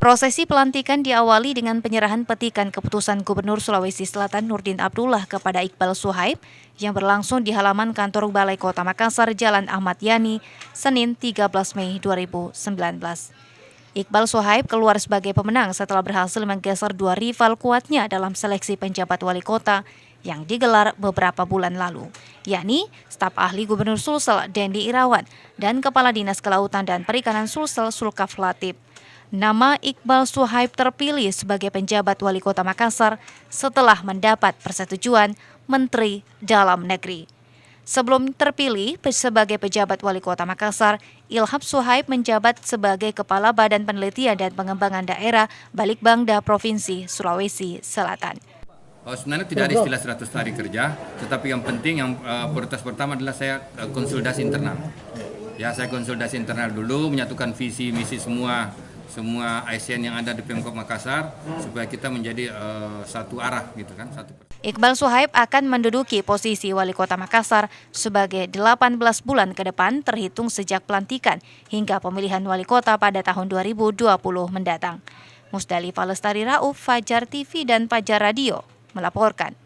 Prosesi pelantikan diawali dengan penyerahan petikan keputusan Gubernur Sulawesi Selatan Nurdin Abdullah kepada Iqbal Suhaib yang berlangsung di halaman kantor Balai Kota Makassar, Jalan Ahmad Yani, Senin 13 Mei 2019. Iqbal Suhaib keluar sebagai pemenang setelah berhasil menggeser dua rival kuatnya dalam seleksi penjabat wali kota yang digelar beberapa bulan lalu, yakni staf ahli Gubernur Sulsel Dendi Irawan dan Kepala Dinas Kelautan dan Perikanan Sulsel Sulkaf Latif. Nama Iqbal Suhaib terpilih sebagai penjabat wali kota Makassar setelah mendapat persetujuan Menteri Dalam Negeri. Sebelum terpilih sebagai pejabat wali kota Makassar, Ilham Suhaib menjabat sebagai Kepala Badan Penelitian dan Pengembangan Daerah Balikbangda Provinsi Sulawesi Selatan. Sebenarnya tidak ada istilah 100 hari kerja, tetapi yang penting yang prioritas pertama adalah saya konsolidasi internal. Ya, saya konsolidasi internal dulu, menyatukan visi misi semua ASN yang ada di Pemkab Makassar supaya kita menjadi satu arah gitu kan. Iqbal Suhaib akan menduduki posisi wali kota Makassar sebagai 18 bulan ke depan terhitung sejak pelantikan hingga pemilihan wali kota pada tahun 2020 mendatang. Musdalifah Lestari Rauf, Fajar TV dan Fajar Radio melaporkan.